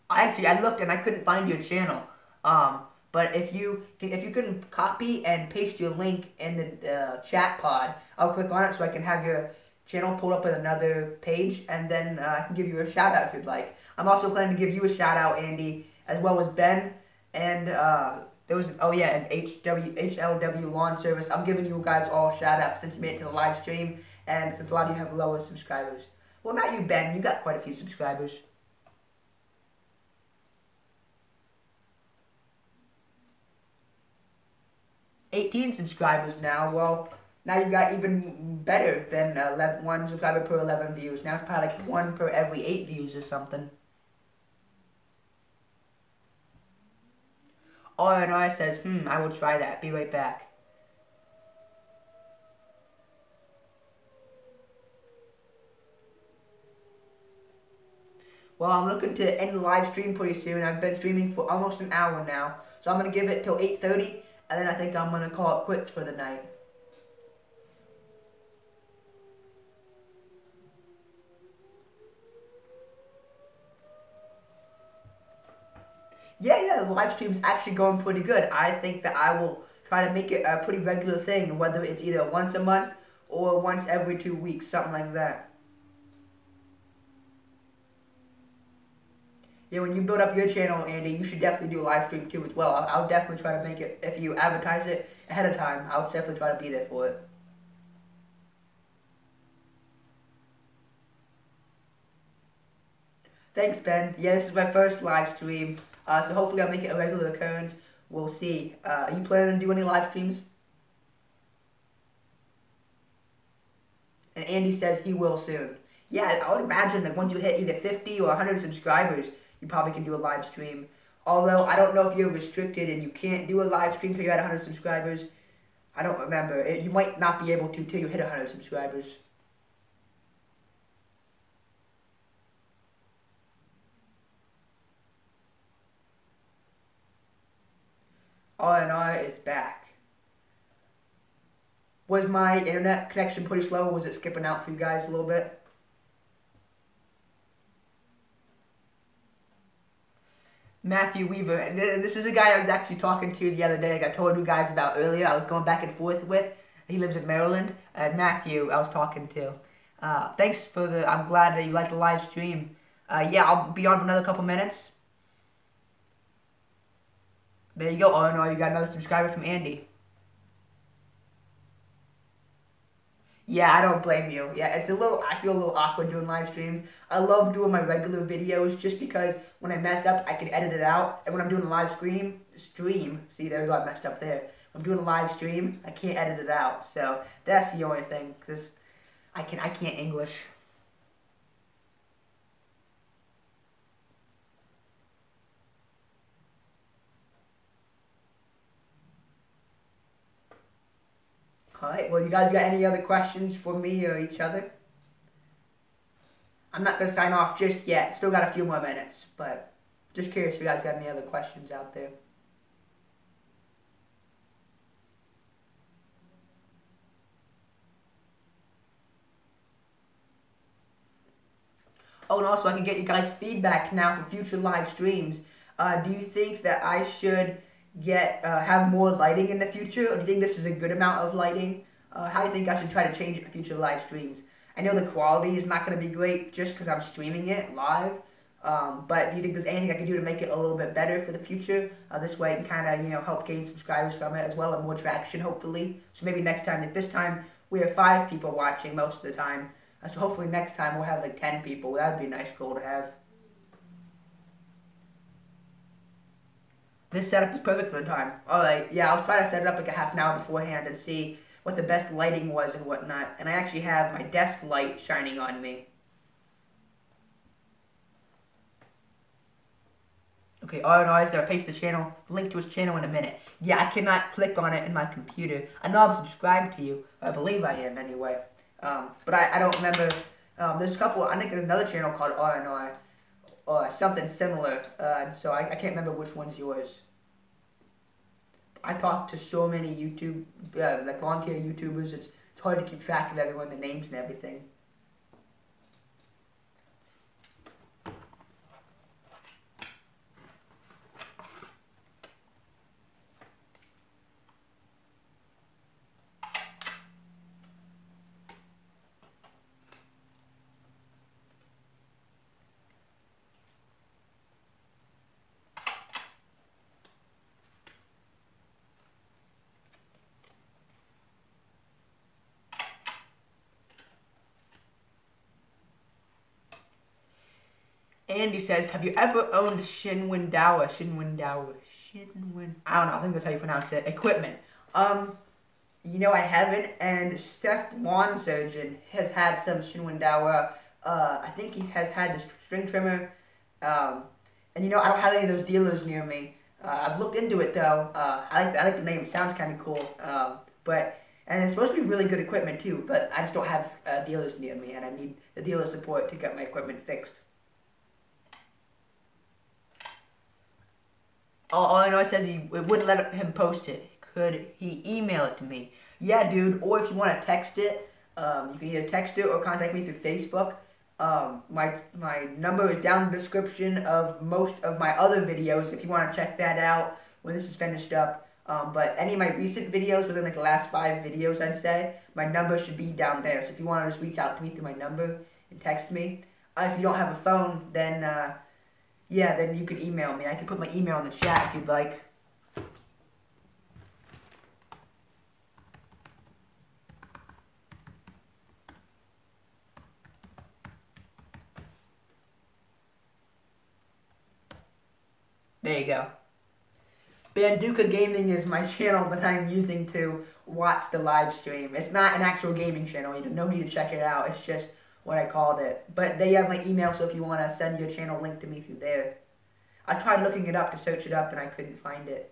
I looked and I couldn't find your channel. But if you can copy and paste your link in the chat pod, I'll click on it so I can have your channel pulled up in another page, and then I can give you a shout out if you'd like. I'm also planning to give you a shout out, Andy, as well as Ben, and there was and HLW Lawn Service. I'm giving you guys all shout outs since you made it to the live stream, and since a lot of you have lower subscribers. Well, not you, Ben. You got quite a few subscribers. 18 subscribers now. Well, now you got even better than 1 subscriber per 11 views. Now it's probably like 1 per every 8 views or something. RNR says, I will try that. Be right back. Well, I'm looking to end the live stream pretty soon. I've been streaming for almost an hour now. So I'm going to give it till 8:30, and then I think I'm going to call it quits for the night. Yeah, the live stream's actually going pretty good. I think that I will try to make it a pretty regular thing, whether it's either once a month or once every 2 weeks, something like that. Yeah, when you build up your channel, Andy, you should definitely do a live stream too as well. I'll definitely try to make it, if you advertise it ahead of time, I'll definitely try to be there for it. Thanks, Ben. Yeah, this is my first live stream, so hopefully I'll make it a regular occurrence. We'll see. Are you planning to do any live streams? And Andy says he will soon. Yeah, I would imagine that once you hit either 50 or 100 subscribers, you probably can do a live stream. Although, I don't know if you're restricted and you can't do a live stream till you're at 100 subscribers. I don't remember. You might not be able to till you hit 100 subscribers. RNR is back. Was my internet connection pretty slow? Was it skipping out for you guys a little bit? Matthew Weaver. This is a guy I was actually talking to the other day, like I told you guys about earlier. I was going back and forth with. He lives in Maryland. Matthew, I was talking to. Thanks for the. I'm glad that you liked the live stream. Yeah, I'll be on for another couple minutes. There you go. Oh no, you got another subscriber from Andy. Yeah, I don't blame you. Yeah, it's a little. I feel a little awkward doing live streams. I love doing my regular videos just because when I mess up, I can edit it out. And when I'm doing a live stream. See, there we go. I messed up there. When I'm doing a live stream, I can't edit it out. So that's the only thing, because I can't English. Alright, well, you guys got any other questions for me or each other? I'm not going to sign off just yet. Still got a few more minutes, but just curious if you guys got any other questions out there. Oh, and also I can get you guys feedback now for future live streams. Do you think that I should have more lighting in the future, or do you think this is a good amount of lighting? How do you think I should try to change it in future live streams? I know the quality is not going to be great just because I'm streaming it live, but do you think there's anything I can do to make it a little bit better for the future? This way I can kind of help gain subscribers from it as well and more traction hopefully. So maybe next time, if this time we have 5 people watching most of the time, so hopefully next time we'll have like 10 people. That would be a nice goal to have. This setup is perfect for the time. Alright, yeah, I was trying to set it up like a half an hour beforehand and see what the best lighting was and whatnot. And I actually have my desk light shining on me. Okay, Arnold's gonna paste the link to his channel in a minute. Yeah, I cannot click on it in my computer. I know I'm subscribed to you. I believe I am anyway. But I don't remember. There's a couple. I think there's another channel called RNR or something similar. So I can't remember which one's yours. I talk to so many like volunteer YouTubers. It's hard to keep track of everyone, the names and everything. Andy says, have you ever owned Shinwindawa? I don't know, I think that's how you pronounce it. Equipment. I haven't, and Seth Lawn Surgeon has had some Shinwindawa. I think he has had the string trimmer. And I don't have any of those dealers near me. I've looked into it though. I like the name. It sounds kind of cool. And it's supposed to be really good equipment too. But I just don't have dealers near me, and I need the dealer support to get my equipment fixed. All I know, it says it wouldn't let him post it. Could he email it to me? Yeah, dude. Or if you want to text it, you can either text it or contact me through Facebook. My number is down in the description of most of my other videos if you want to check that out when this is finished up. But any of my recent videos, within like the last 5 videos, I'd say, my number should be down there. So if you want to just reach out to me through my number and text me. If you don't have a phone, then yeah, then you can email me. I can put my email in the chat if you'd like. There you go. Banduka Gaming is my channel that I'm using to watch the live stream. It's not an actual gaming channel. You no need to check it out. It's just what I called it. But they have my email, so if you want to send your channel link to me through there. I tried looking it up to search it up, and I couldn't find it.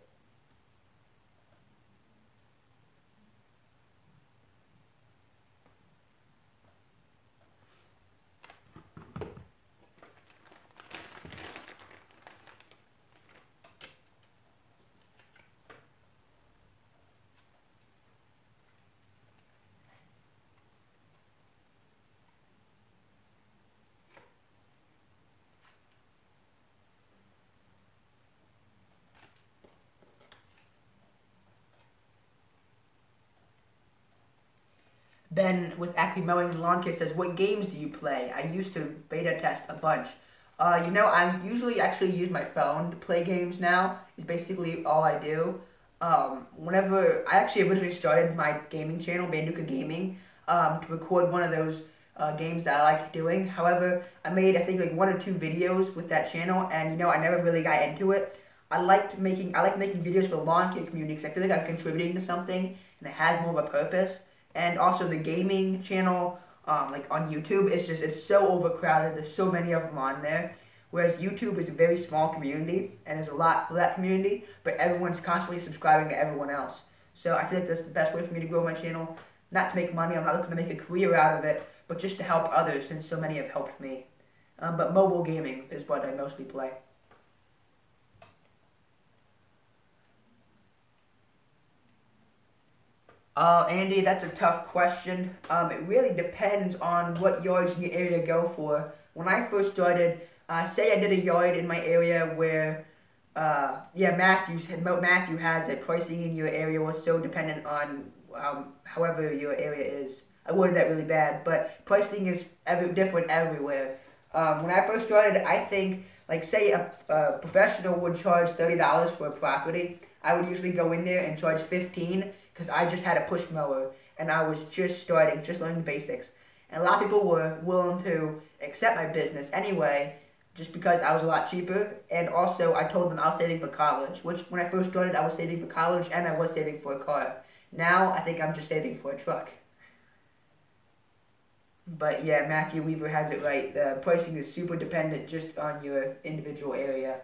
Ben with Acme Mowing Lawn Care says, what games do you play? I used to beta test a bunch. I usually actually use my phone to play games now. Is basically all I do. Whenever I actually originally started my gaming channel, Banduka Gaming, to record one of those games that I like doing. However, I made I think like 1 or 2 videos with that channel, and I never really got into it. I like making videos for the lawn care community because I feel like I'm contributing to something and it has more of a purpose. And also the gaming channel, like on YouTube, it's so overcrowded. There's so many of them on there. Whereas YouTube is a very small community and there's a lot for that community, but everyone's constantly subscribing to everyone else. So I feel like that's the best way for me to grow my channel. Not to make money, I'm not looking to make a career out of it, but just to help others since so many have helped me. But mobile gaming is what I mostly play. Andy, that's a tough question. It really depends on what yards in your area go for. When I first started, say I did a yard in my area where, Matthew has it. Pricing in your area was so dependent on however your area is. I worded that really bad, but pricing is different everywhere. When I first started, I think, like, say a professional would charge $30 for a property. I would usually go in there and charge 15 because I just had a push mower and I was just starting, just learning the basics. And a lot of people were willing to accept my business anyway, just because I was a lot cheaper. And also, I told them I was saving for college, which when I first started, I was saving for college and I was saving for a car. Now, I think I'm just saving for a truck. But yeah, Matthew Weaver has it right. The pricing is super dependent just on your individual area.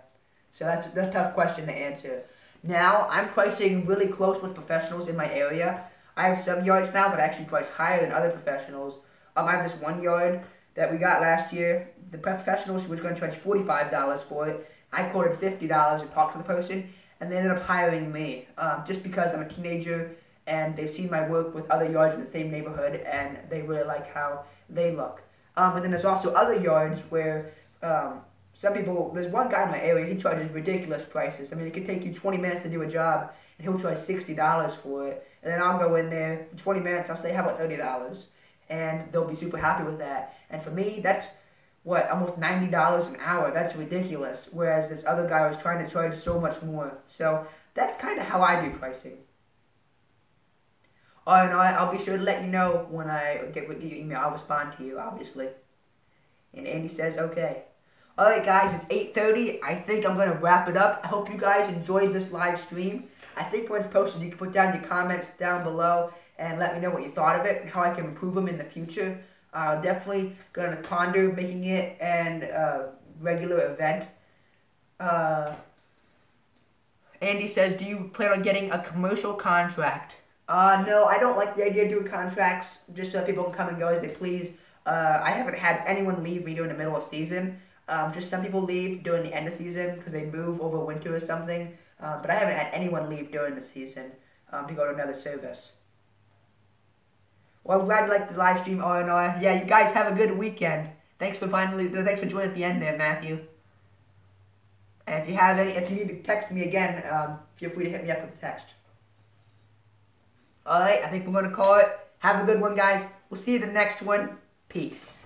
So that's a tough question to answer. Now, I'm pricing really close with professionals in my area. I have some yards now that I actually price higher than other professionals. I have this one yard that we got last year. The professional was going to charge $45 for it. I quoted $50 and talked to the person, and they ended up hiring me just because I'm a teenager and they've seen my work with other yards in the same neighborhood and they really like how they look. And then there's also other yards where some people, there's one guy in my area, he charges ridiculous prices. I mean, it could take you 20 minutes to do a job, and he'll charge $60 for it. And then I'll go in there, for 20 minutes, I'll say, how about $30? And they'll be super happy with that. And for me, that's, almost $90 an hour. That's ridiculous. Whereas this other guy was trying to charge so much more. So that's kind of how I do pricing. Alright, I'll be sure to let you know when I get your email. I'll respond to you, obviously. And Andy says, okay. Alright guys, it's 8:30. I think I'm going to wrap it up. I hope you guys enjoyed this live stream. I think when it's posted, you can put down your comments down below and let me know what you thought of it and how I can improve them in the future. Definitely going to ponder making it a regular event. Andy says, do you plan on getting a commercial contract? No, I don't like the idea of doing contracts just so people can come and go as they please. I haven't had anyone leave me during the middle of season. Just some people leave during the end of season because they move over winter or something. But I haven't had anyone leave during the season to go to another service. Well, I'm glad you liked the live stream, RNR. Yeah, you guys have a good weekend. Thanks for joining at the end there, Matthew. And if you need to text me again, feel free to hit me up with a text. Alright, I think we're going to call it. Have a good one, guys. We'll see you in the next one. Peace.